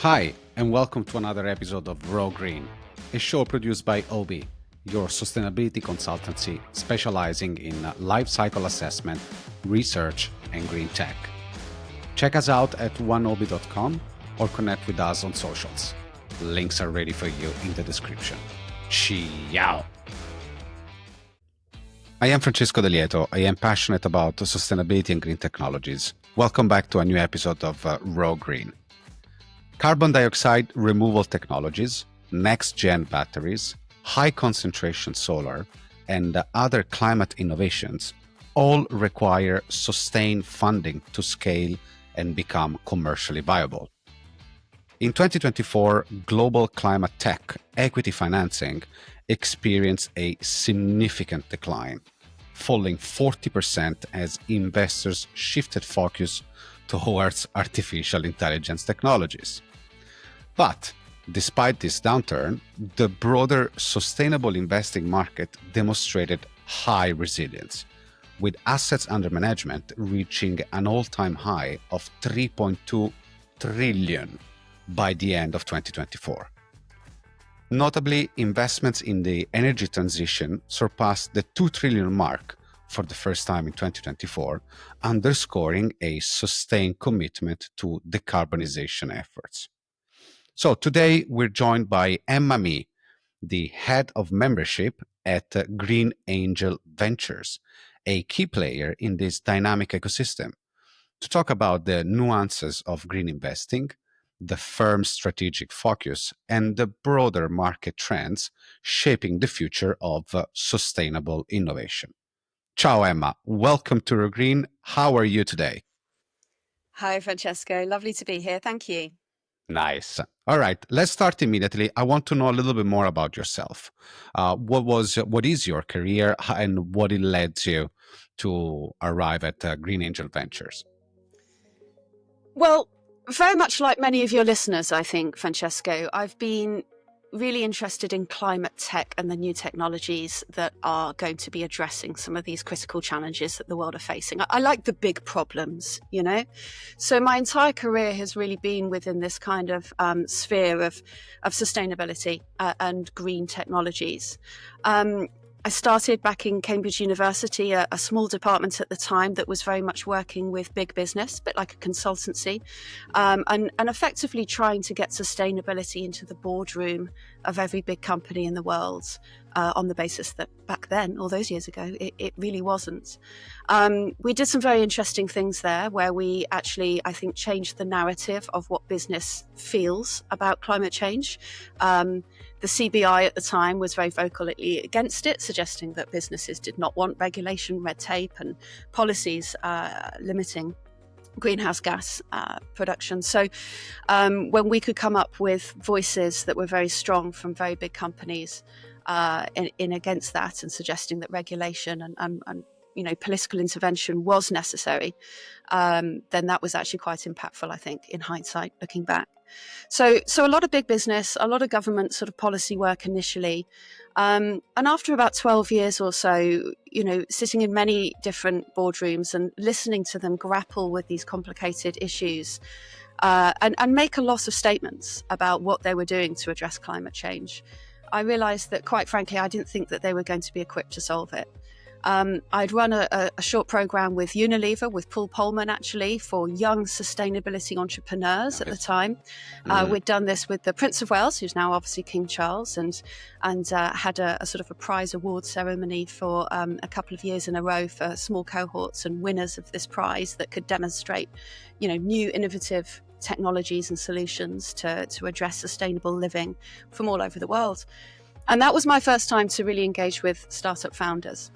Hi, and welcome to another episode of Raw Green, a show produced by OBI, your sustainability consultancy specializing in life cycle assessment, research, and green tech. Check us out at oneobi.com or connect with us on socials. Links are ready for you in the description. Ciiiao! I am Francesco De Lieto. I am passionate about sustainability and green technologies. Welcome back to a new episode of Raw Green. Carbon dioxide removal technologies, next-gen batteries, high-concentration solar, and other climate innovations all require sustained funding to scale and become commercially viable. In 2024, global climate tech equity financing experienced a significant decline, falling 40% as investors shifted focus towards artificial intelligence technologies. But despite this downturn, the broader sustainable investing market demonstrated high resilience, with assets under management reaching an all-time high of 3.2 trillion by the end of 2024. Notably, investments in the energy transition surpassed the 2 trillion mark for the first time in 2024, underscoring a sustained commitment to decarbonization efforts. So today we're joined by Emma Mee, the head of membership at Green Angel Ventures, a key player in this dynamic ecosystem, to talk about the nuances of green investing, the firm's strategic focus, and the broader market trends shaping the future of sustainable innovation. Ciao, Emma. Welcome to Raw Green. How are you today? Hi, Francesco. Lovely to be here. Thank you. Nice. All right, let's start immediately. I want to know a little bit more about yourself. What is your career and what it led you to arrive at Green Angel Ventures? Well, very much like many of your listeners, I think, Francesco, I've been really interested in climate tech and the new technologies that are going to be addressing some of these critical challenges that the world are facing. I like the big problems, you know? So my entire career has really been within this kind of sphere of sustainability and green technologies. I started back in Cambridge University, a small department at the time that was very much working with big business, a bit like a consultancy, and effectively trying to get sustainability into the boardroom of every big company in the world on the basis that back then, all those years ago, it really wasn't. We did some very interesting things there where we actually, I think, changed the narrative of what business feels about climate change. The CBI at the time was very vocally against it, suggesting that businesses did not want regulation, red tape, and policies limiting greenhouse gas production. So when we could come up with voices that were very strong from very big companies in against that and suggesting that regulation and political intervention was necessary, then that was actually quite impactful, I think, in hindsight, looking back. So a lot of big business, a lot of government sort of policy work initially. And after about 12 years or so, sitting in many different boardrooms and listening to them grapple with these complicated issues and make a lot of statements about what they were doing to address climate change, I realised that, quite frankly, I didn't think that they were going to be equipped to solve it. I'd run a short program with Unilever, with Paul Polman, actually, for young sustainability entrepreneurs at the time. We'd done this with the Prince of Wales, who's now obviously King Charles, and had a sort of a prize award ceremony for a couple of years in a row for small cohorts and winners of this prize that could demonstrate, new innovative technologies and solutions to address sustainable living from all over the world. And that was my first time to really engage with startup founders,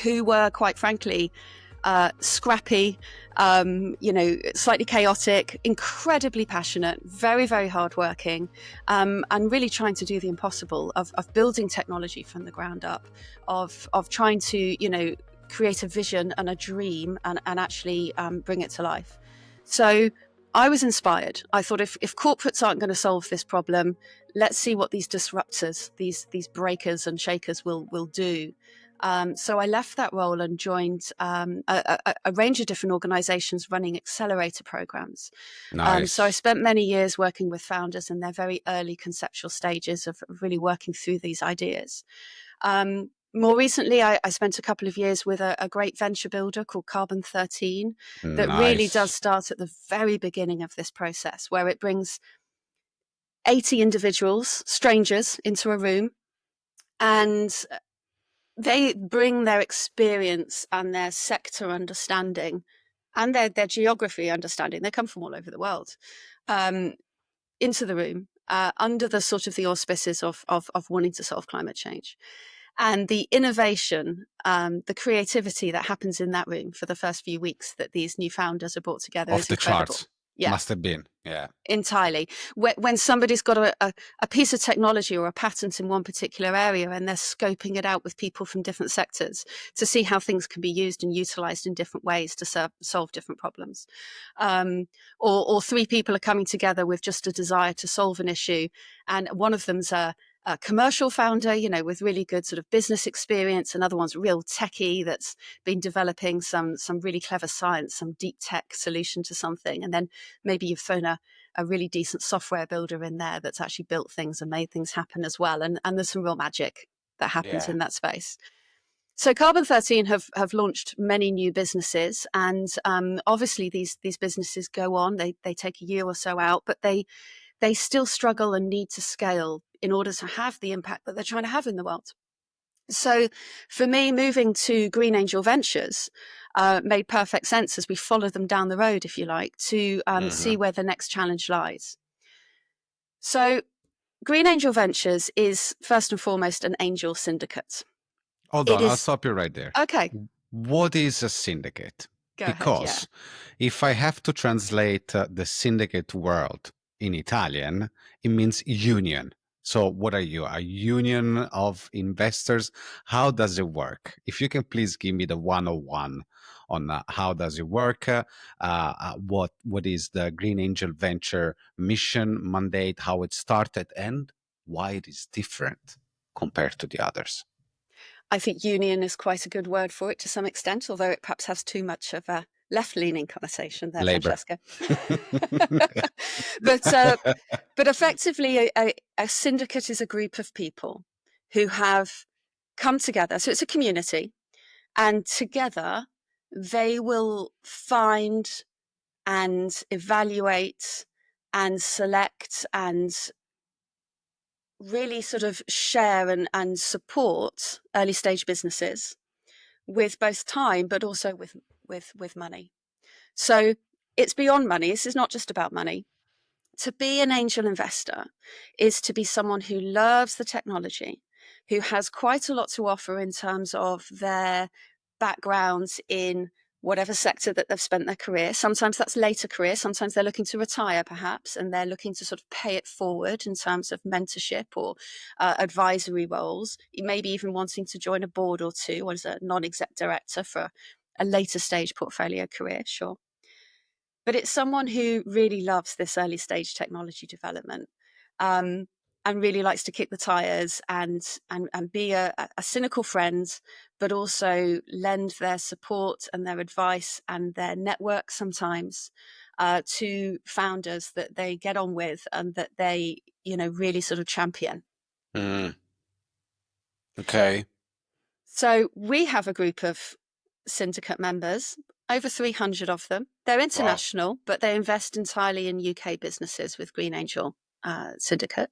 who were, quite frankly, scrappy, slightly chaotic, incredibly passionate, very, very hardworking, and really trying to do the impossible of building technology from the ground up, of trying to, create a vision and a dream and actually bring it to life. So I was inspired. I thought, if corporates aren't going to solve this problem, let's see what these disruptors, these breakers and shakers will do. So I left that role and joined a range of different organizations running accelerator programs. So I Nice. spent many years working with founders in their very early conceptual stages of really working through these ideas. More recently, I spent a couple of years with a great venture builder called Carbon 13 that really does Nice. start at the very beginning of this process, where it brings 80 individuals, strangers, into a room, and they bring their experience and their sector understanding and their geography understanding. They come from all over the world into the room under the sort of the auspices of wanting to solve climate change. And the innovation, the creativity that happens in that room for the first few weeks that these new founders are brought together Off is the incredible. charts. Yeah, Must have been. Yeah. entirely. When somebody's got a piece of technology or a patent in one particular area and they're scoping it out with people from different sectors to see how things can be used and utilized in different ways to solve different problems. Or three people are coming together with just a desire to solve an issue, and one of them's a commercial founder, with really good sort of business experience. Another one's real techie that's been developing some really clever science, some deep tech solution to something. And then maybe you've thrown a really decent software builder in there that's actually built things and made things happen as well. And there's some real magic that happens Yeah. in that space. So Carbon 13 have launched many new businesses, and obviously these businesses go on. They take a year or so out, but they still struggle and need to scale in order to have the impact that they're trying to have in the world. So for me, moving to Green Angel Ventures made perfect sense as we follow them down the road, if you like, to see where the next challenge lies. So Green Angel Ventures is first and foremost an angel syndicate. Hold It on, I'll is, stop you right there. okay, What is a syndicate? go ahead, yeah. Because if I have to translate the syndicate world in Italian, it means union. So, what are you? A union of investors? How does it work? If you can please give me the 101 on how does it work, what is the Green Angel Venture mission, mandate, how it started, and why it is different compared to the others. I think union is quite a good word for it to some extent, although it perhaps has too much of a left-leaning connotation there, Labor. Francesca. But effectively, a syndicate is a group of people who have come together. So it's a community, and together they will find and evaluate and select and really sort of share and support early stage businesses with both time, but also with money. So it's beyond money. This is not just about money. To be an angel investor is to be someone who loves the technology, who has quite a lot to offer in terms of their backgrounds in whatever sector that they've spent their career. Sometimes that's later career. Sometimes they're looking to retire, perhaps, and they're looking to sort of pay it forward in terms of mentorship or advisory roles. Maybe even wanting to join a board or two as a non-exec director for a later stage portfolio career, sure. But it's someone who really loves this early stage technology development, and really likes to kick the tires and be a cynical friend, but also lend their support and their advice and their network sometimes to founders that they get on with and that they, really sort of champion. Okay. So we have a group of syndicate members, over 300 of them. They're international, wow, but they invest entirely in UK businesses with Green Angel Syndicate.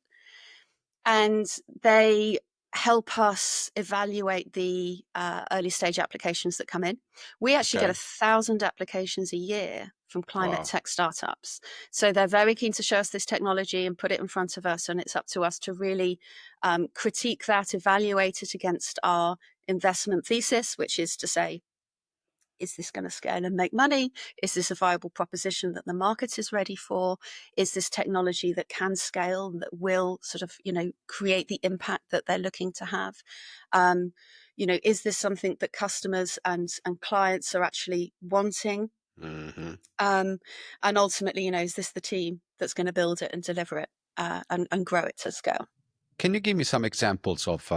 And they help us evaluate the early stage applications that come in. We actually get 1,000 applications a year from climate tech startups. So they're very keen to show us this technology and put it in front of us. And it's up to us to really critique that, evaluate it against our investment thesis, which is to say, is this going to scale and make money? Is this a viable proposition that the market is ready for? Is this technology that can scale, that will sort of, create the impact that they're looking to have? Is this something that customers and clients are actually wanting? Mm-hmm. And ultimately, is this the team that's going to build it and deliver it and grow it to scale? Can you give me some examples of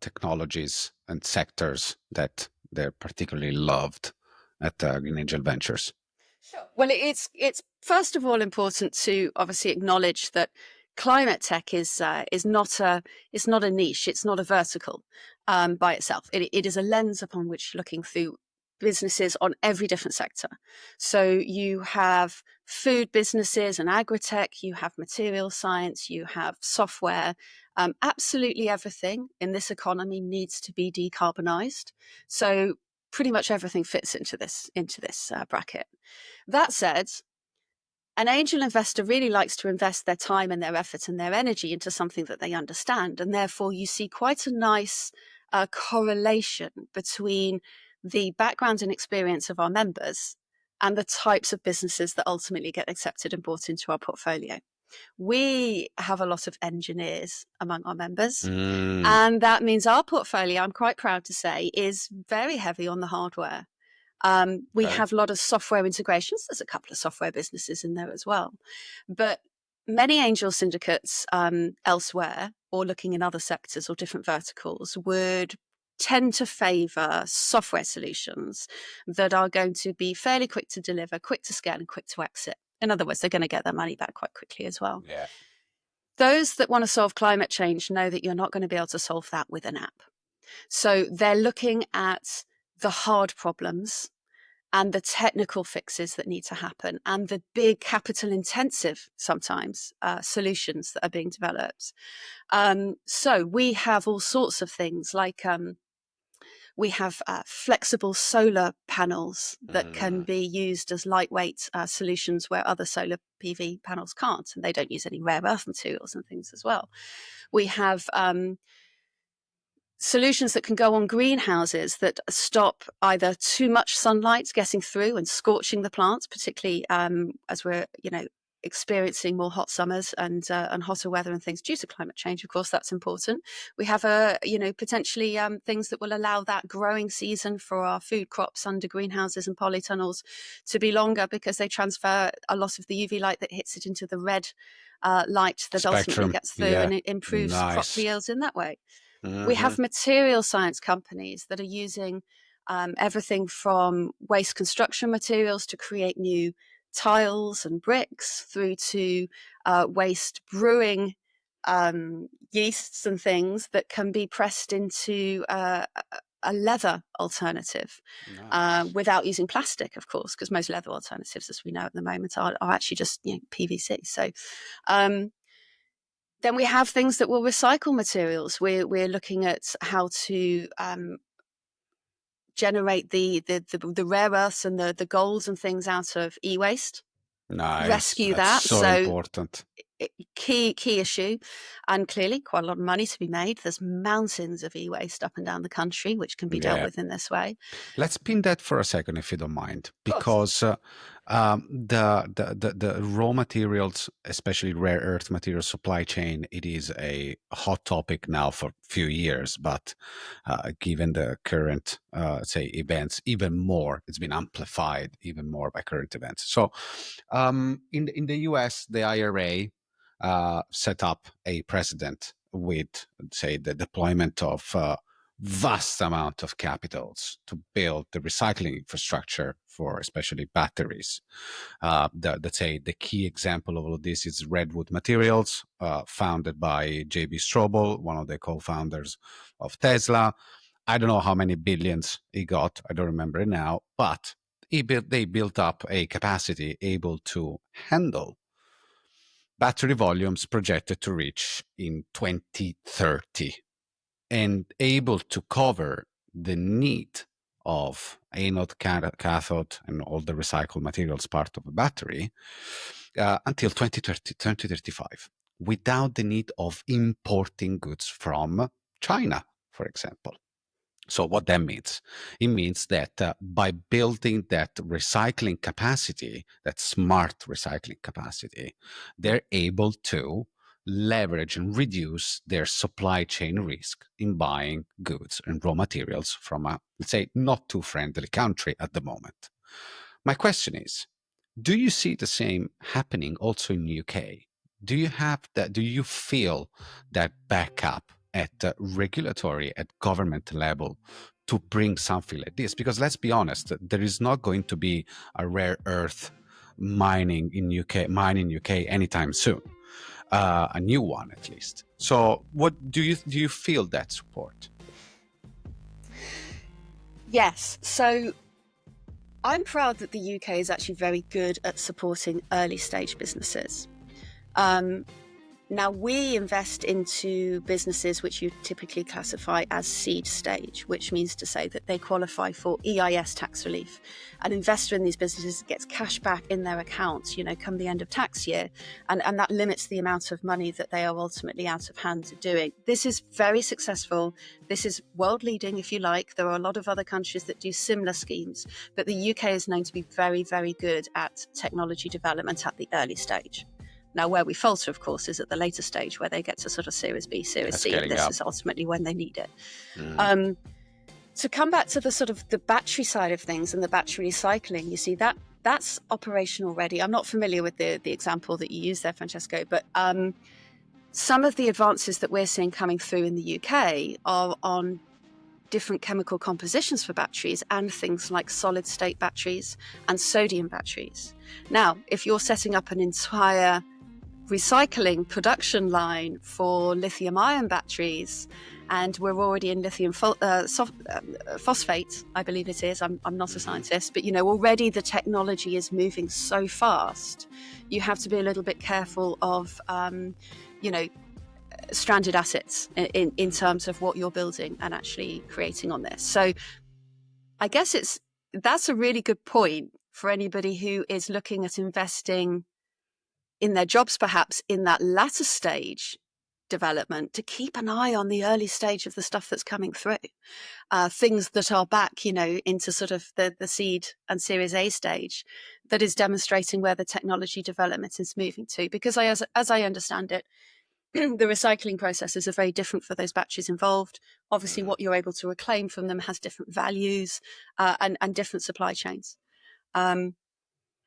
technologies and sectors that they're particularly loved at Green Angel Ventures? Sure. Well, it's first of all important to obviously acknowledge that climate tech is not a niche. It's not a vertical by itself. It is a lens upon which looking through businesses on every different sector. So you have food businesses and agri-tech, you have material science, you have software. Absolutely everything in this economy needs to be decarbonized. So pretty much everything fits into this bracket. That said, an angel investor really likes to invest their time and their effort and their energy into something that they understand. And therefore, you see quite a nice correlation between the background and experience of our members and the types of businesses that ultimately get accepted and brought into our portfolio. We have a lot of engineers among our members. And that means our portfolio, I'm quite proud to say, is very heavy on the hardware. We have a lot of software integrations. There's a couple of software businesses in there as well. But many angel syndicates elsewhere, or looking in other sectors or different verticals, would tend to favor software solutions that are going to be fairly quick to deliver, quick to scale, and quick to exit. In other words, they're going to get their money back quite quickly as well. Yeah. Those that want to solve climate change know that you're not going to be able to solve that with an app. So they're looking at the hard problems and the technical fixes that need to happen and the big capital intensive sometimes solutions that are being developed. So we have all sorts of things like we have flexible solar panels that can be used as lightweight solutions where other solar PV panels can't, and they don't use any rare earth materials and things as well. We have solutions that can go on greenhouses that stop either too much sunlight getting through and scorching the plants, particularly as we're experiencing more hot summers and hotter weather and things due to climate change. Of course, that's important. We have potentially things that will allow that growing season for our food crops under greenhouses and polytunnels to be longer because they transfer a lot of the UV light that hits it into the red light that ultimately gets through and it improves crop yields in that way. We have material science companies that are using everything from waste construction materials to create new tiles and bricks through to waste brewing yeasts and things that can be pressed into a leather alternative without using plastic, of course, because most leather alternatives, as we know at the moment, are actually just PVC. So then we have things that will recycle materials. We're looking at how to generate the rare earths and the golds and things out of e-waste. Nice. Rescue That's that. so important. Key issue, and clearly quite a lot of money to be made. There's mountains of e-waste up and down the country which can be dealt with in this way. Let's pin that for a second, if you don't mind, because the raw materials, especially rare earth material supply chain, it is a hot topic now for a few years. But given the current, say, events, even more, it's been amplified even more by current events. So, in the U.S., the IRA set up a precedent with, say, the deployment of vast amount of capitals to build the recycling infrastructure for especially batteries. Let's say the key example of all of this is Redwood Materials, founded by J.B. Strobel, one of the co-founders of Tesla. I don't know how many billions he got. I don't remember it now, but they built up a capacity able to handle battery volumes projected to reach in 2030 and able to cover the need of anode, cathode, and all the recycled materials part of a battery until 2030, 2035, without the need of importing goods from China, for example. So what that means? It means that by building that recycling capacity, that smart recycling capacity, they're able to leverage and reduce their supply chain risk in buying goods and raw materials from a, let's say, not too friendly country at the moment. My question is, do you see the same happening also in the UK? do you have that? Do you feel that backup at regulatory, at government level to bring something like this? Because let's be honest, there is not going to be a rare earth mine in UK anytime soon. A new one, at least. So, what do you feel that support? Yes. So I'm proud that the UK is actually very good at supporting early stage businesses. Now, we invest into businesses which you typically classify as seed stage, which means to say that they qualify for EIS tax relief. An investor in these businesses gets cash back in their accounts, come the end of tax year, and that limits the amount of money that they are ultimately out of hand doing. This is very successful. This is world leading, if you like. There are a lot of other countries that do similar schemes, but the UK is known to be very, very good at technology development at the early stage. Now, where we falter, of course, is at the later stage where they get to sort of Series B, Series C, and this is ultimately when they need it. To come back to the sort of the battery side of things and the battery recycling, you see that's operational already. I'm not familiar with the example that you used there, Francesco, but some of the advances that we're seeing coming through in the UK are on different chemical compositions for batteries and things like solid state batteries and sodium batteries. Now, if you're setting up an entire recycling production line for lithium ion batteries, and we're already in lithium phosphate, I believe it is. I'm not a scientist, but already the technology is moving so fast. You have to be a little bit careful of stranded assets in terms of what you're building and actually creating on this. So I guess that's a really good point for anybody who is looking at investing in their jobs, perhaps in that latter stage development, to keep an eye on the early stage of the stuff that's coming through. Things that are back, into sort of the seed and Series A stage that is demonstrating where the technology development is moving to. Because as I understand it, the recycling processes are very different for those batteries involved. Obviously, what you're able to reclaim from them has different values and different supply chains.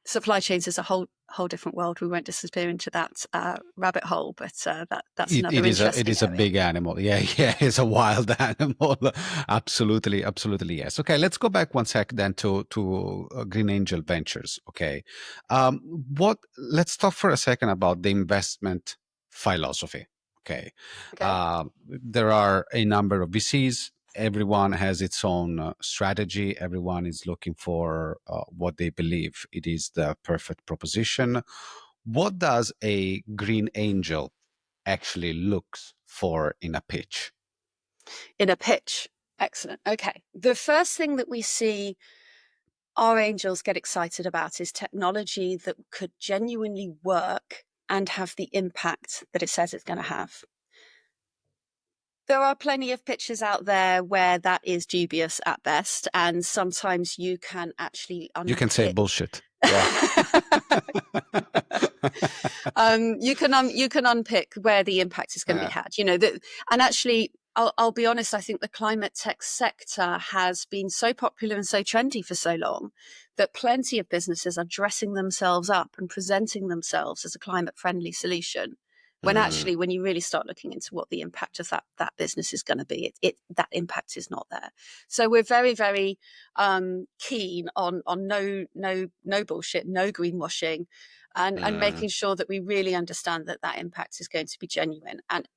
Supply chains is a whole different world. We won't disappear into that rabbit hole, but that's another interesting It is area. A big animal. Yeah, it's a wild animal. Absolutely, yes. Okay, let's go back one sec then to Green Angel Ventures. Okay, let's talk for a second about the investment philosophy. Okay. There are a number of VCs. Everyone has its own strategy. Everyone is looking for what they believe it is the perfect proposition. What does a green angel actually looks for in a pitch? In a pitch. Excellent. Okay. The first thing that we see our angels get excited about is technology that could genuinely work and have the impact that it says it's going to have. There are plenty of pitches out there where that is dubious at best, and sometimes you can actually unpick. You can say bullshit. Yeah. You can unpick where the impact is going to be had. And actually, I'll be honest, I think the climate tech sector has been so popular and so trendy for so long that plenty of businesses are dressing themselves up and presenting themselves as a climate friendly solution. When actually, when you really start looking into what the impact of that business is going to be, that impact is not there. So we're very, very keen on no bullshit, no greenwashing, and making sure that we really understand that impact is going to be genuine. And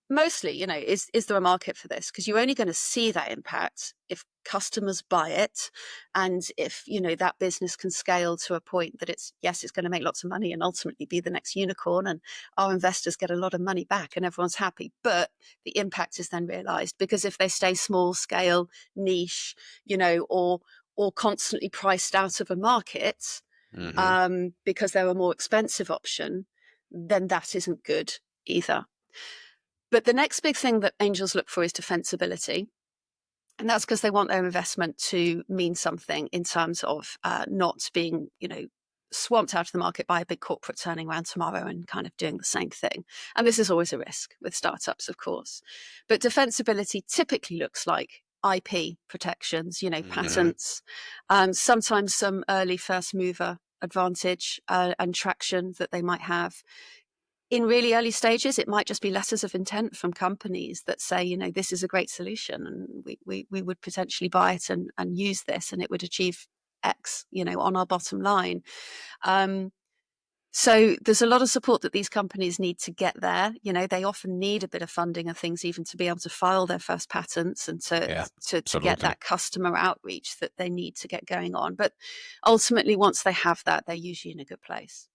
mostly, is there a market for this? Because you're only going to see that impact if customers buy it, and if that business can scale to a point that it's going to make lots of money and ultimately be the next unicorn, and our investors get a lot of money back and everyone's happy. But the impact is then realized, because if they stay small scale, niche, or constantly priced out of a market because they're a more expensive option, then that isn't good either. But the next big thing that angels look for is defensibility. And that's because they want their investment to mean something in terms of not being, swamped out of the market by a big corporate turning around tomorrow and kind of doing the same thing. And this is always a risk with startups, of course. But defensibility typically looks like IP protections, patents, sometimes some early first mover advantage and traction that they might have. in really early stages, it might just be letters of intent from companies that say, you know, this is a great solution and we would potentially buy it and use this and it would achieve X, you know, on our bottom line. So there's a lot of support that these companies need to get there. You know, they often need a bit of funding and things even to be able to file their first patents and to get that customer outreach that they need to get going on. But ultimately, once they have that, they're usually in a good place.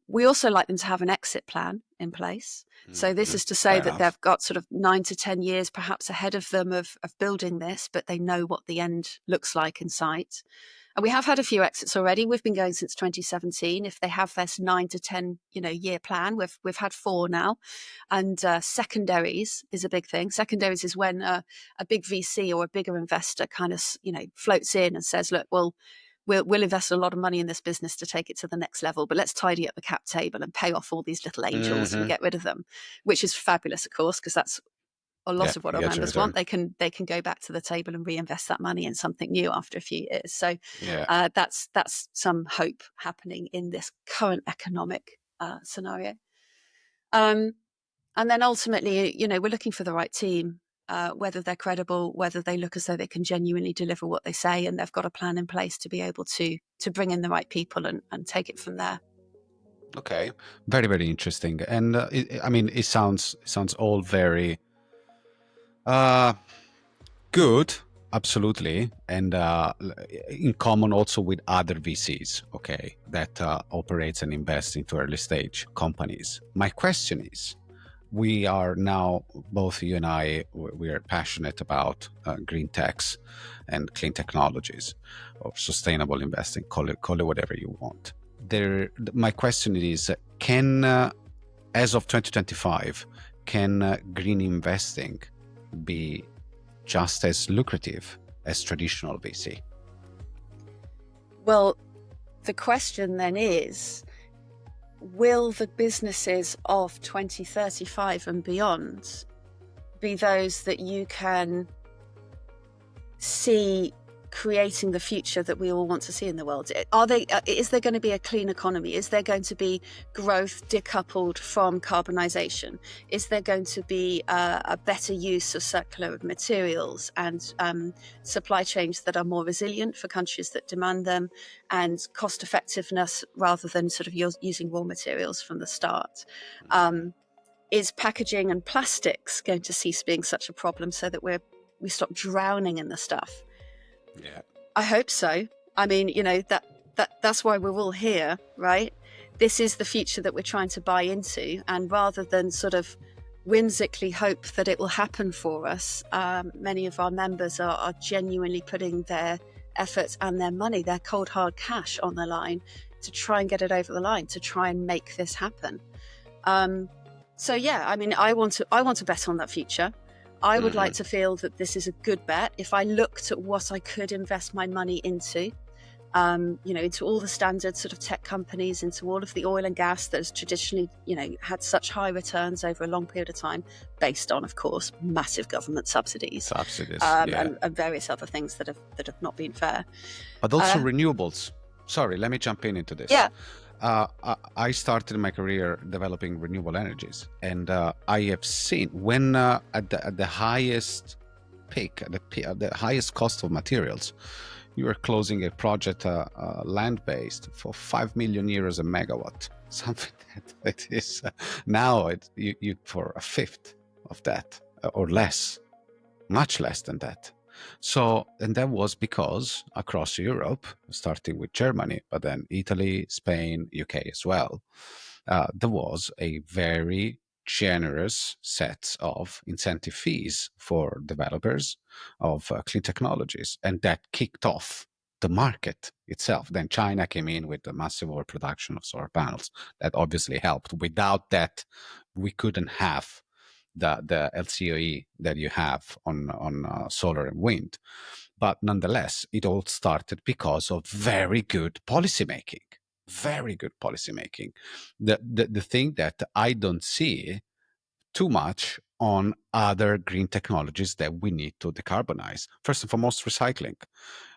We also like them to have an exit plan in place. So this is to say that they've got sort of 9 to 10 years perhaps ahead of them of building this, but they know what the end looks like in sight. And we have had a few exits already. We've been going since 2017. If they have this 9 to 10, year plan, we've had 4 now. And secondaries is a big thing. Secondaries is when a big VC or a bigger investor kind of, floats in and says, look, we'll invest a lot of money in this business to take it to the next level, but let's tidy up the cap table and pay off all these little angels and get rid of them, which is fabulous, of course, because that's a lot of what our members want. They can go back to the table and reinvest that money in something new after a few years. So that's some hope happening in this current economic scenario. And then ultimately, we're looking for the right team. Whether they're credible, whether they look as though they can genuinely deliver what they say, and they've got a plan in place to be able to bring in the right people and take it from there. Okay, very, very interesting. And it sounds all very good, absolutely, and in common also with other VCs, okay, that operates and invests into early stage companies. My question is, we are now, both you and I, we are passionate about green techs and clean technologies or sustainable investing, call it whatever you want. My question is, can, as of 2025, can green investing be just as lucrative as traditional VC? Well, the question then is, will the businesses of 2035 and beyond be those that you can see creating the future that we all want to see in the world? Is there going to be a clean economy? Is there going to be growth decoupled from carbonisation? Is there going to be a better use of circular materials and supply chains that are more resilient for countries that demand them, and cost effectiveness rather than sort of using raw materials from the start? Is packaging and plastics going to cease being such a problem so that we stop drowning in the stuff? Yeah, I hope so. I mean, that's why we're all here, right? This is the future that we're trying to buy into, and rather than sort of whimsically hope that it will happen for us, many of our members are genuinely putting their efforts and their money, their cold hard cash, on the line to try and get it over the line, to try and make this happen. So yeah, I mean, I want to bet on that future. I would like to feel that this is a good bet. If I looked at what I could invest my money into, into all the standard sort of tech companies, into all of the oil and gas that has traditionally, had such high returns over a long period of time, based on, of course, massive government subsidies, and various other things that have not been fair. But also renewables. Sorry, let me jump into this. Yeah. I started my career developing renewable energies, and I have seen when at the highest peak, at the highest cost of materials, you are closing a project land-based for 5 million euros a megawatt, something that is now you for a fifth of that or less, much less than that. So, and that was because across Europe, starting with Germany, but then Italy, Spain, UK as well, there was a very generous set of incentive fees for developers of clean technologies. And that kicked off the market itself. Then China came in with the massive overproduction of solar panels. That obviously helped. Without that, we couldn't have the LCOE that you have on solar and wind. But nonetheless, it all started because of very good policymaking. Very good policymaking. The thing that I don't see too much on other green technologies that we need to decarbonize. First and foremost, recycling.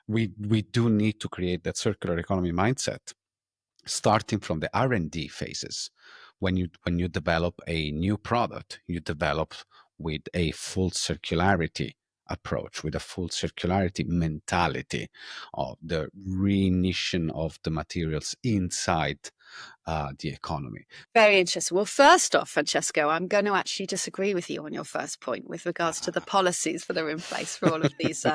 We do need to create that circular economy mindset, starting from the R&D phases. when you develop a new product, you develop with a full circularity approach, with a full circularity mentality of the reignition of the materials inside the economy. Very interesting. Well, first off, Francesco, I'm going to actually disagree with you on your first point with regards to the policies that are in place for all of these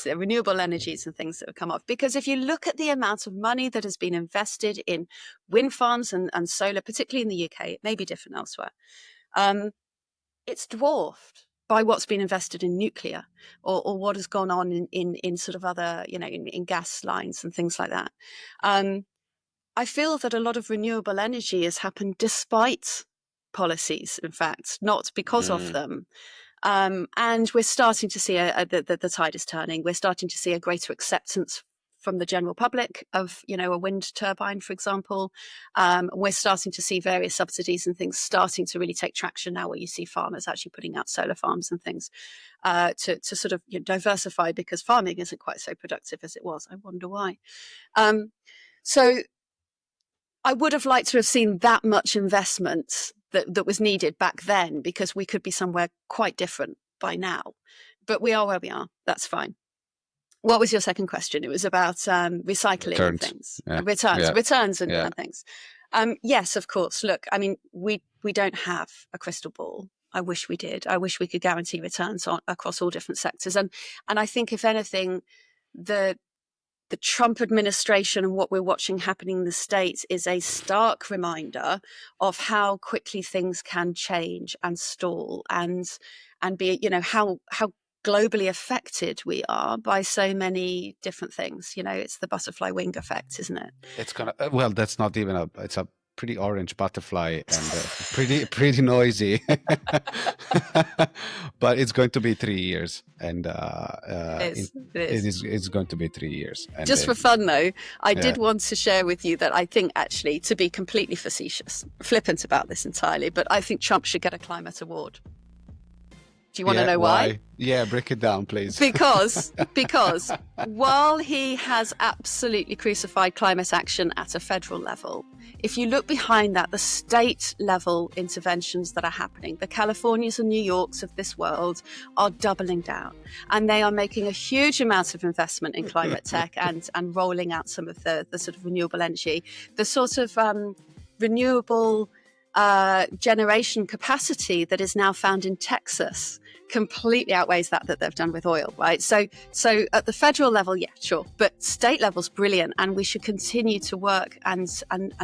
renewable energies and things that have come up. Because if you look at the amount of money that has been invested in wind farms and solar, particularly in the UK, it may be different elsewhere, it's dwarfed by what's been invested in nuclear or what has gone on in sort of other, in gas lines and things like that. I feel that a lot of renewable energy has happened despite policies, in fact, not because of them. And we're starting to see the tide is turning. We're starting to see a greater acceptance from the general public of, a wind turbine, for example. We're starting to see various subsidies and things starting to really take traction now, where you see farmers actually putting out solar farms and things to sort of diversify, because farming isn't quite so productive as it was. I wonder why. So I would have liked to have seen that much investment that was needed back then, because we could be somewhere quite different by now. But we are where we are. That's fine. What was your second question? It was about recycling and things. Yeah. Returns and things. Yes, of course. Look, I mean, we don't have a crystal ball. I wish we did. I wish we could guarantee returns across all different sectors. And I think, if anything, the Trump administration and what we're watching happening in the States is a stark reminder of how quickly things can change and stall and be, how globally affected we are by so many different things. It's the butterfly wing effect, isn't it? It's well, that's not even it's a pretty orange butterfly and pretty noisy. But it's going to be 3 years, and it's going to be 3 years. And just for fun, though, I did want to share with you that I think, actually, to be completely facetious, flippant about this entirely, but I think Trump should get a climate award. Do you want to know why? Yeah, break it down, please. Because while he has absolutely crucified climate action at a federal level, if you look behind that, the state level interventions that are happening, the Californias and New Yorks of this world are doubling down, and they are making a huge amount of investment in climate tech and rolling out some of the sort of renewable energy, the sort of renewable generation capacity that is now found in Texas completely outweighs that they've done with oil, right? So at the federal level, yeah, sure, but state level's brilliant, and we should continue to work and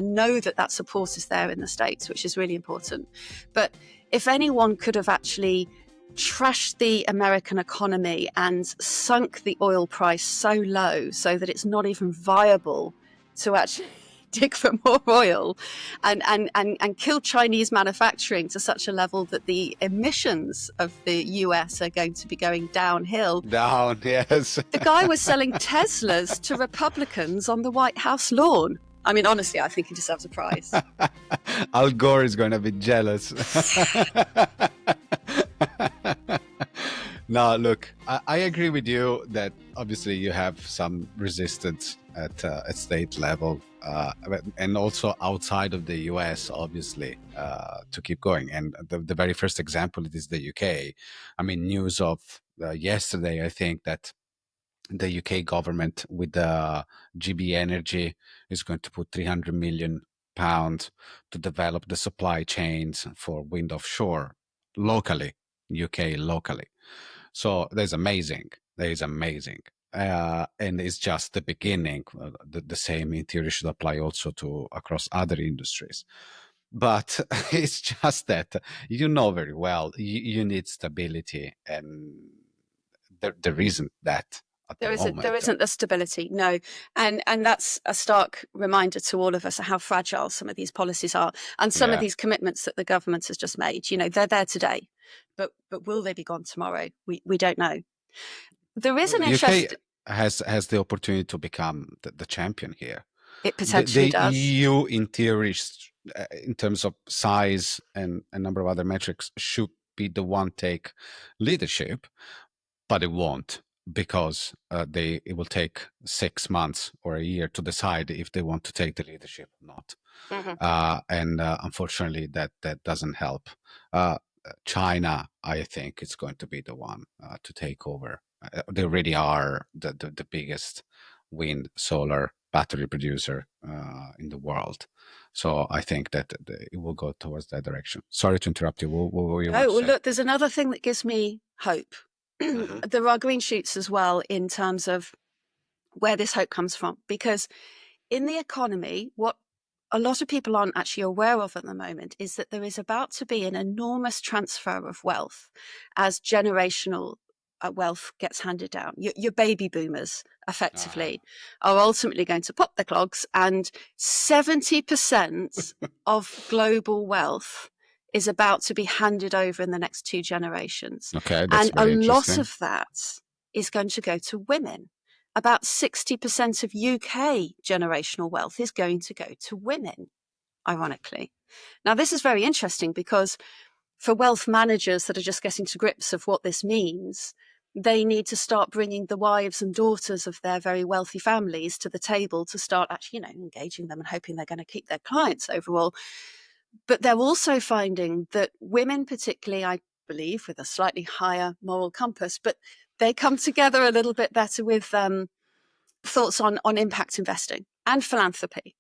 know that support is there in the States, which is really important. But if anyone could have actually trashed the American economy and sunk the oil price so low so that it's not even viable to actually dig for more oil and kill Chinese manufacturing to such a level that the emissions of the US are going to be going downhill. Down, yes. The guy was selling Teslas to Republicans on the White House lawn. I mean, honestly, I think he deserves a prize. Al Gore is going to be jealous. No, look, I agree with you that obviously you have some resistance at state level and also outside of the US, obviously, to keep going. And the very first example is the UK. I mean, news of yesterday, I think, that the UK government with the GB Energy is going to put £300 million to develop the supply chains for wind offshore locally, UK locally. So that is amazing. And it's just the beginning. The same in theory should apply also to across other industries. But it's just that very well you need stability, and there isn't that. There isn't the stability, no, and that's a stark reminder to all of us of how fragile some of these policies are, and some of these commitments that the government has just made. They're there today, but will they be gone tomorrow? We don't know. There is an interest. UK has the opportunity to become the champion here. It potentially does. The EU, in theory, in terms of size and a number of other metrics, should be the one take leadership, but it won't. because it will take 6 months or a year to decide if they want to take the leadership or not. And unfortunately, that doesn't help. China, I think, is going to be the one to take over. They already are the biggest wind solar battery producer in the world. So I think that it will go towards that direction. Sorry to interrupt you. What were you want to say? Look, there's another thing that gives me hope. There are green shoots as well in terms of where this hope comes from, because in the economy, what a lot of people aren't actually aware of at the moment is that there is about to be an enormous transfer of wealth as generational wealth gets handed down. Your baby boomers effectively are ultimately going to pop their clogs, and 70% of global wealth is about to be handed over in the next 2 generations. Okay, that's and a very lot interesting. of that is going to go to women. About 60% of UK generational wealth is going to go to women, ironically. Now, this is very interesting because for wealth managers that are just getting to grips of what this means, they need to start bringing the wives and daughters of their very wealthy families to the table to start actually, engaging them and hoping they're going to keep their clients overall. But they're also finding that women, particularly, I believe, with a slightly higher moral compass, but they come together a little bit better with thoughts on impact investing and philanthropy.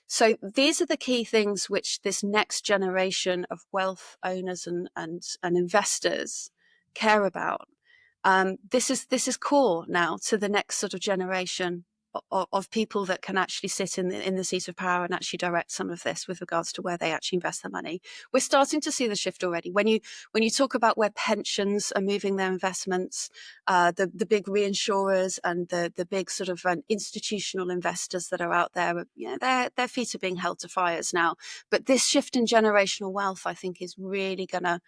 So these are the key things which this next generation of wealth owners and investors care about. This is core now to the next sort of generation of people that can actually sit in the seat of power and actually direct some of this with regards to where they actually invest their money. We're starting to see the shift already. When you talk about where pensions are moving their investments, the big reinsurers and the big sort of institutional investors that are out there, their feet are being held to fires now. But this shift in generational wealth, I think, is really going to,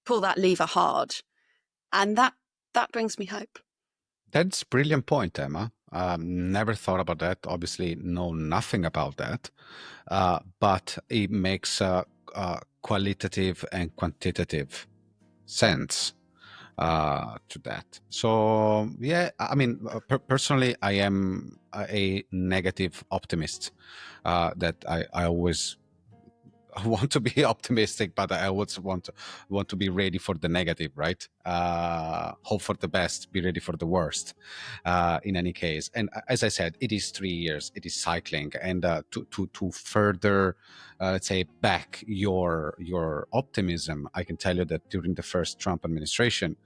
pull that lever hard. And that brings me hope. That's a brilliant point, Emma. Never thought about that. Obviously, know nothing about that. But it makes qualitative and quantitative sense to that. So, yeah, I mean, personally, I am a negative optimist. That I always want to be optimistic, but I always want to be ready for the negative, right? Hope for the best, be ready for the worst. In any case, and as I said, it is 3 years, it is cycling, and to further, let's say, back your optimism, I can tell you that during the first Trump administration,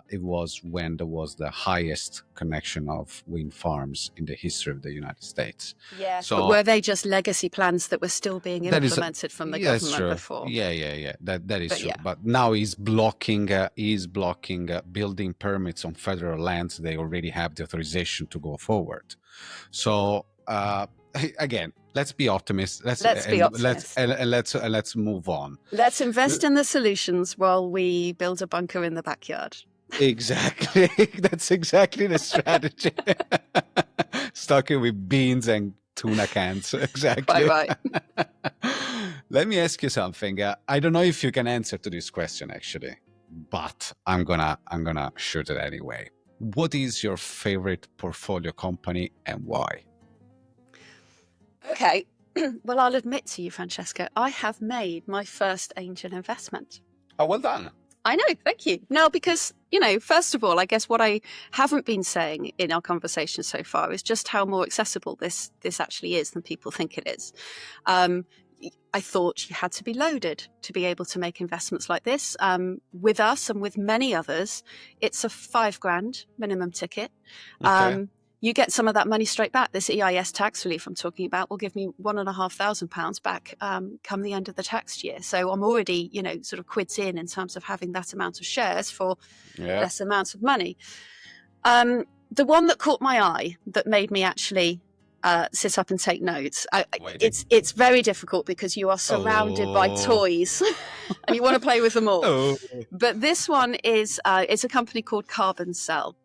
it was when there was the highest connection of wind farms in the history of the United States. Yeah. So, but were they just legacy plans that were still being implemented from the government before? Yeah. That is true. Yeah. But now he's blocking building permits on federal lands. They already have the authorization to go forward. So again, let's be optimists. Let's be optimists. Let's move on. Let's invest in the solutions while we build a bunker in the backyard. Exactly. That's exactly the strategy. Stocking with beans and tuna cans. Exactly. Quite right. Let me ask you something. I don't know if you can answer to this question actually, but I'm gonna shoot it anyway. What is your favorite portfolio company and why? Okay. Well, I'll admit to you, Francesco, I have made my first angel investment. Oh, well done. I know, thank you. No, because, first of all, I guess what I haven't been saying in our conversation so far is just how more accessible this actually is than people think it is. I thought you had to be loaded to be able to make investments like this. With us and with many others, it's a $5,000 minimum ticket. Okay. You get some of that money straight back. This EIS tax relief I'm talking about will give me £1,500 back come the end of the tax year. So I'm already, sort of quids in terms of having that amount of shares for less amounts of money. The one that caught my eye that made me actually sit up and take notes. It's very difficult because you are surrounded by toys and you want to play with them all. But this one is it's a company called Carbon Cell.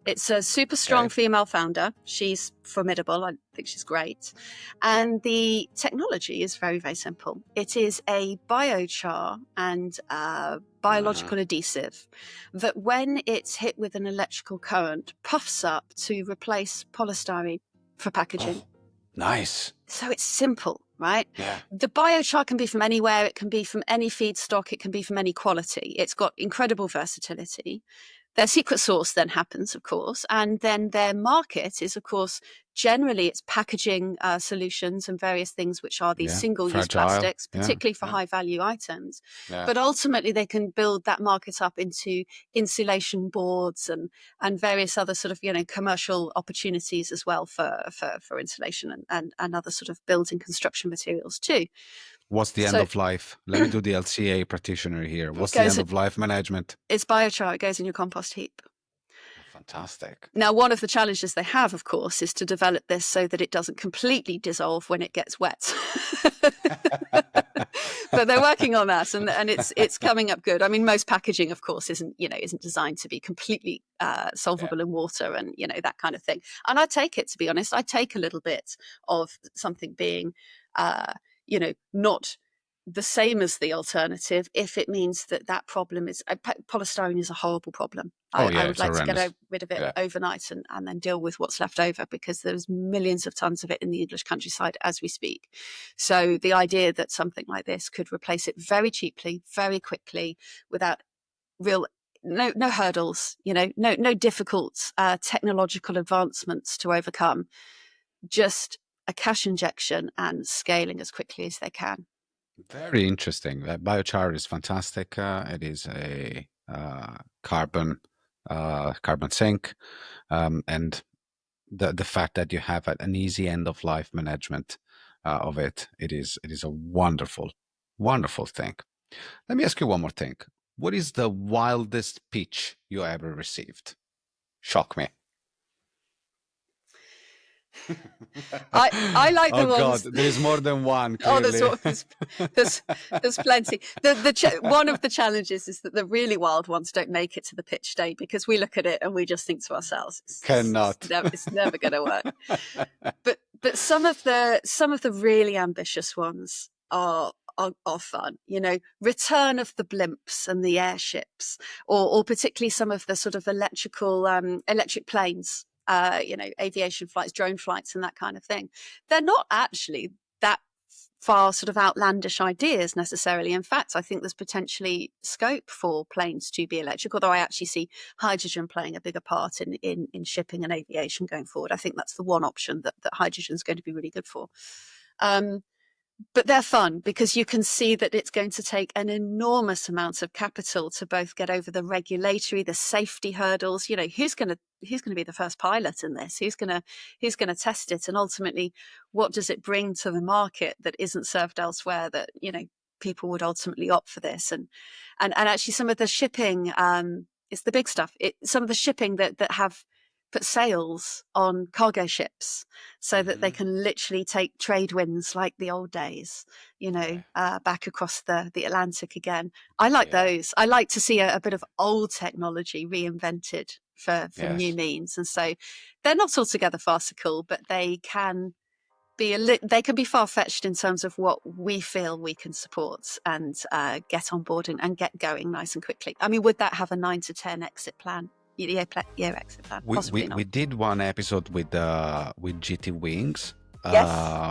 It's a super strong female founder. She's formidable. I think she's great. And the technology is very, very simple. It is a biochar and biological adhesive that, when it's hit with an electrical current, puffs up to replace polystyrene for packaging. Oh, nice. So it's simple, right? Yeah. The biochar can be from anywhere. It can be from any feedstock. It can be from any quality. It's got incredible versatility. Their secret sauce then happens, of course, and then their market is, of course, generally it's packaging solutions and various things which are these single-use plastics, particularly for high-value items. But ultimately, they can build that market up into insulation boards and various other sort of, you know, commercial opportunities as well for insulation and other sort of building construction materials too. What's the end of life? Let me do the LCA practitioner here. What's the end of life management? It's biochar. It goes in your compost heap. Fantastic. Now, one of the challenges they have, of course, is to develop this so that it doesn't completely dissolve when it gets wet. But they're working on that, and it's coming up good. I mean, most packaging, of course, isn't designed to be completely solvable in water, and that kind of thing. And I take it, to be honest, I take a little bit of something being not the same as the alternative if it means that problem is polystyrene is a horrible problem. I would like to get rid of it overnight and then deal with what's left over, because there's millions of tons of it in the English countryside as we speak. So the idea that something like this could replace it very cheaply, very quickly, without no hurdles, no difficult technological advancements to overcome, just a cash injection and scaling as quickly as they can. Very interesting. Biochar is fantastic. It is a carbon sink, and the fact that you have an easy end of life management of it is a wonderful thing. Let me ask you one more thing. What is the wildest pitch you ever received? Shock me. I like the ones. God, there's more than one. Clearly. There's plenty. One of the challenges is that the really wild ones don't make it to the pitch day, because we look at it and we just think to ourselves, it's never going to work. But some of the really ambitious ones are fun. Return of the blimps and the airships, or particularly some of the sort of electric planes. Aviation flights, drone flights, and that kind of thing. They're not actually that far sort of outlandish ideas necessarily. In fact, I think there's potentially scope for planes to be electric, although I actually see hydrogen playing a bigger part in shipping and aviation going forward. I think that's the one option that hydrogen is going to be really good for. But they're fun because you can see that it's going to take an enormous amount of capital to both get over the regulatory, the safety hurdles. Who's going to be the first pilot in this? Who's going to test it? And ultimately, what does it bring to the market that isn't served elsewhere, that, people would ultimately opt for this? And actually some of the shipping, it's the big stuff. Some of the shipping that have put sails on cargo ships so that they can literally take trade winds like the old days, back across the Atlantic again. I like those. I like to see a bit of old technology reinvented for new means. And so they're not altogether farcical, but they can be far-fetched in terms of what we feel we can support and get on board and get going nice and quickly. I mean, would that have a 9 to 10 exit plan? Exit plan. We did one episode with GT Wings,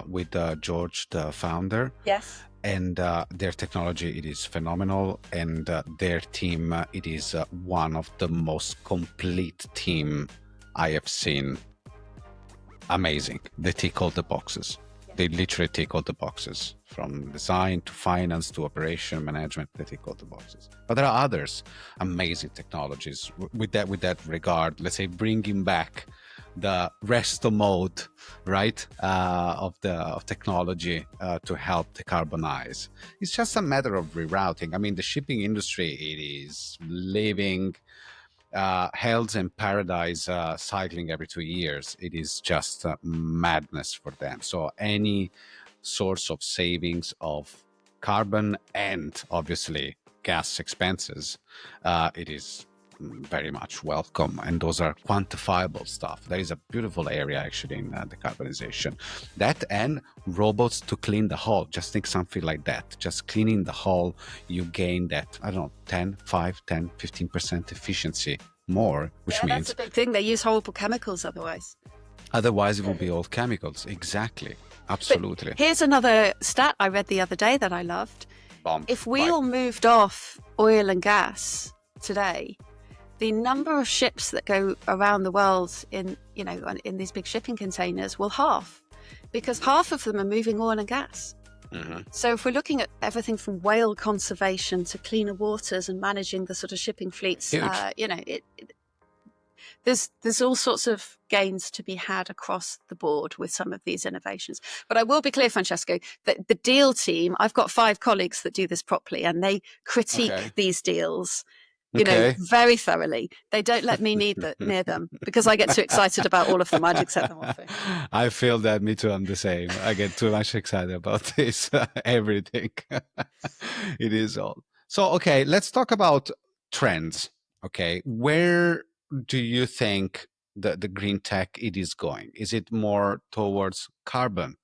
with George, the founder. Yes. And their technology, it is phenomenal, and their team, it is one of the most complete team I have seen. Amazing. They tick all the boxes. They literally tick all the boxes, from design to finance to operation management. They tick all the boxes. But there are others, amazing technologies with that regard. Let's say bringing back the resto mode, right, of technology to help decarbonize. It's just a matter of rerouting. I mean, the shipping industry, it is living hells and paradise, cycling every 2 years. It is just madness for them. So any source of savings of carbon and obviously gas expenses, it is very much welcome, and those are quantifiable stuff. There is a beautiful area actually in decarbonization. That and robots to clean the hull. Just think something like that. Just cleaning the hull, you gain that, I don't know, 10, 5, 10, 15% efficiency more, which Yeah, means that's a big thing. They use horrible chemicals otherwise. otherwise it will be all chemicals. Exactly. Absolutely. But here's another stat I read the other day that I loved. Bomb. If we Bye. all moved off oil and gas today, the number of ships that go around the world in these big shipping containers will halve, because half of them are moving oil and gas. Mm-hmm. So if we're looking at everything from whale conservation to cleaner waters and managing the sort of shipping fleets, there's all sorts of gains to be had across the board with some of these innovations. But I will be clear, Francesco, that the deal team, I've got 5 colleagues that do this properly, and they critique these deals very thoroughly. They don't let me near them because I get too excited about all of them. I'd accept them all. I feel that. Me too. I'm the same. I get too much excited about this. Everything. It is all. So, okay, let's talk about trends. Okay. Where do you think the green tech it is going? Is it more towards carbon?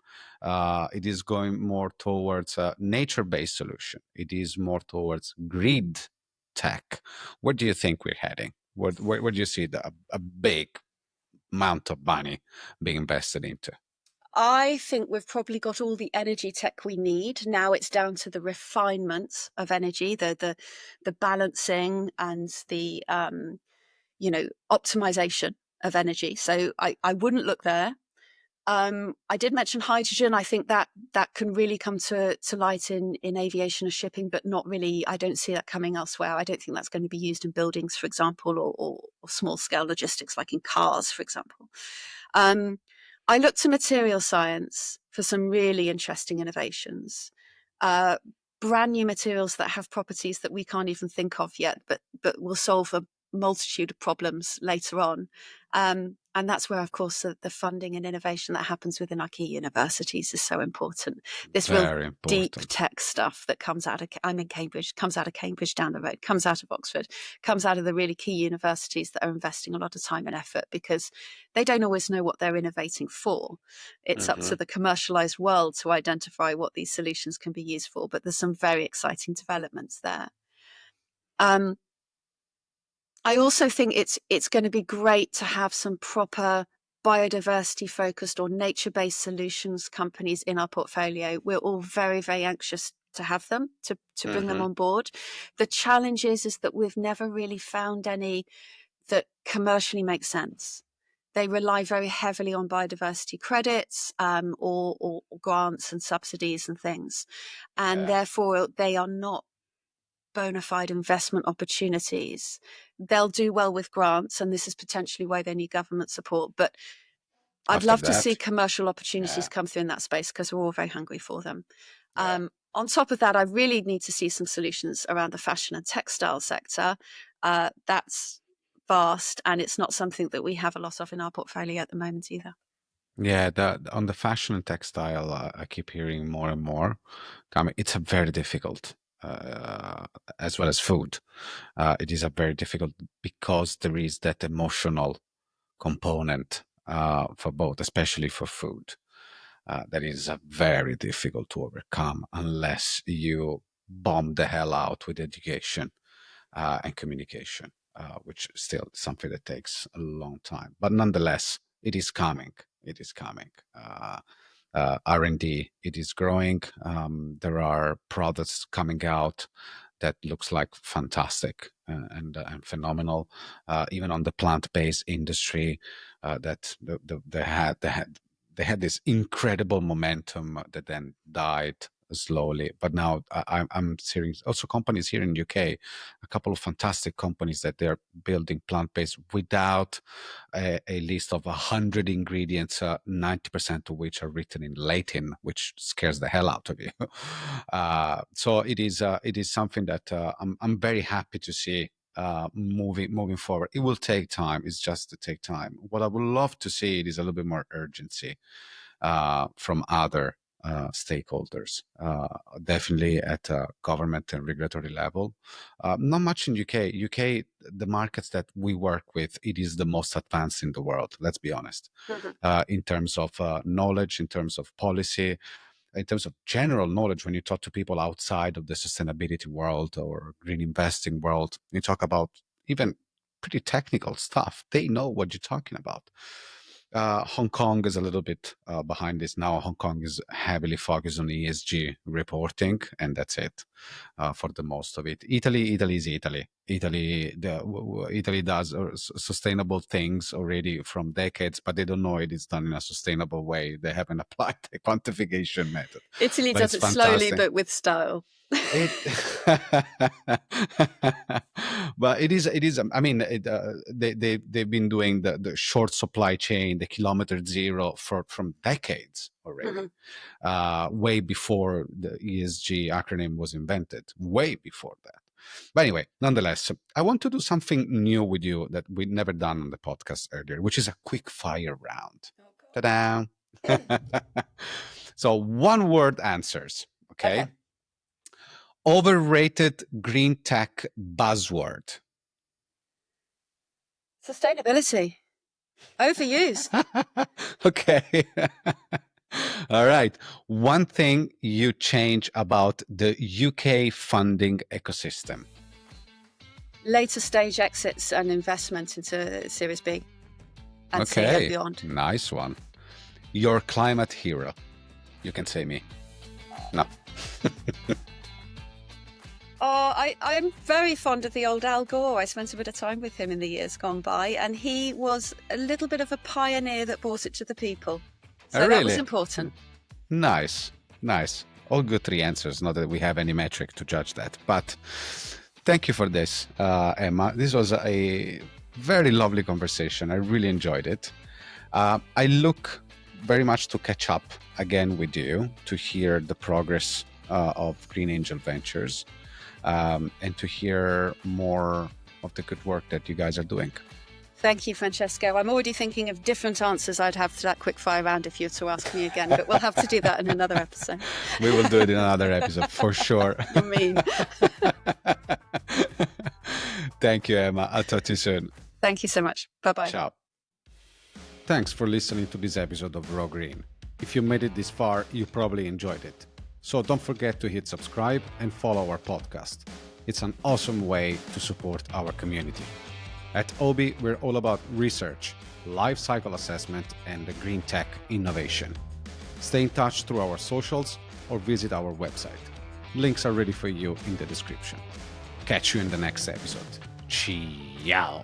It is going more towards a nature-based solution. It is more towards grid tech. Where do you think we're heading? Where do you see a big amount of money being invested into? I think we've probably got all the energy tech we need. Now it's down to the refinement of energy, the balancing and the optimization of energy. So I wouldn't look there. I did mention hydrogen. I think that can really come to light in aviation and shipping, but not really. I don't see that coming elsewhere. I don't think that's going to be used in buildings, for example, or small scale logistics, like in cars, for example. I look to material science for some really interesting innovations. Brand new materials that have properties that we can't even think of yet, but will solve a multitude of problems later on. And that's where, of course, the funding and innovation that happens within our key universities is so important. This Very real important. deep tech stuff that comes out of, I'm in Cambridge, comes out of Cambridge down the road, comes out of Oxford, comes out of the really key universities that are investing a lot of time and effort, because they don't always know what they're innovating for. It's up to the commercialized world to identify what these solutions can be used for, but there's some very exciting developments there. I also think it's going to be great to have some proper biodiversity-focused or nature-based solutions companies in our portfolio. We're all very, very anxious to have them, to bring them on board. The challenge is that we've never really found any that commercially make sense. They rely very heavily on biodiversity credits or grants and subsidies and things. And therefore, they are not bona fide investment opportunities. They'll do well with grants, and this is potentially why they need government support. But I'd love to see commercial opportunities come through in that space, because we're all very hungry for them. On top of that, I really need to see some solutions around the fashion and textile sector. That's vast, and it's not something that we have a lot of in our portfolio at the moment either. Yeah, on the fashion and textile, I keep hearing more and more. It's a very difficult, as well as food. It is a very difficult, because there is that emotional component for both, especially for food. That is very difficult to overcome unless you bomb the hell out with education and communication, which is still something that takes a long time. But nonetheless, it is coming. It is coming. R&D, it is growing. There are products coming out that looks like fantastic and phenomenal. Even on the plant-based industry, that they had this incredible momentum that then died slowly. But now I'm seeing also companies here in UK, a couple of fantastic companies that they're building plant-based without a list of 100 ingredients, 90% of which are written in Latin, which scares the hell out of you. So it is something that I'm very happy to see moving forward. It will take time. It's just to take time. What I would love to see is a little bit more urgency from other stakeholders, definitely at a government and regulatory level. Not much in UK. UK, the markets that we work with, it is the most advanced in the world, let's be honest, in terms of knowledge, in terms of policy, in terms of general knowledge. When you talk to people outside of the sustainability world or green investing world, you talk about even pretty technical stuff. They know what you're talking about. Hong Kong is a little bit behind this now. Hong Kong is heavily focused on ESG reporting, and that's it for the most of it. Italy is Italy. Italy does sustainable things already from decades, but they don't know it is done in a sustainable way. They haven't applied the quantification method. Italy does it slowly, but with style. But it is. I mean, they've been doing the short supply chain, the kilometer zero from decades already, way before the ESG acronym was invented, way before that. But anyway, nonetheless, I want to do something new with you that we've never done on the podcast earlier, which is a quick fire round. Ta-da! So one word answers. Okay. Overrated green tech buzzword. Sustainability. Overused. Okay. All right. One thing you change about the UK funding ecosystem. Later stage exits and investment into Series B and C and beyond. Nice one. Your climate hero. You can say me. No. I'm very fond of the old Al Gore. I spent a bit of time with him in the years gone by, and he was a little bit of a pioneer that brought it to the people. So that was important. Nice. All good three answers. Not that we have any metric to judge that, but thank you for this, Emma. This was a very lovely conversation. I really enjoyed it. I look very much to catch up again with you to hear the progress of Green Angel Ventures. And to hear more of the good work that you guys are doing. Thank you, Francesco. I'm already thinking of different answers I'd have to that quick fire round if you were to ask me again, but we'll have to do that in another episode. We will do it in another episode for sure. You mean. Thank you, Emma. I'll talk to you soon. Thank you so much. Bye-bye. Ciao. Thanks for listening to this episode of Raw Green. If you made it this far, you probably enjoyed it. So don't forget to hit subscribe and follow our podcast. It's an awesome way to support our community. At Obi, we're all about research, life cycle assessment, and the green tech innovation. Stay in touch through our socials or visit our website. Links are ready for you in the description. Catch you in the next episode. Ciiiiao.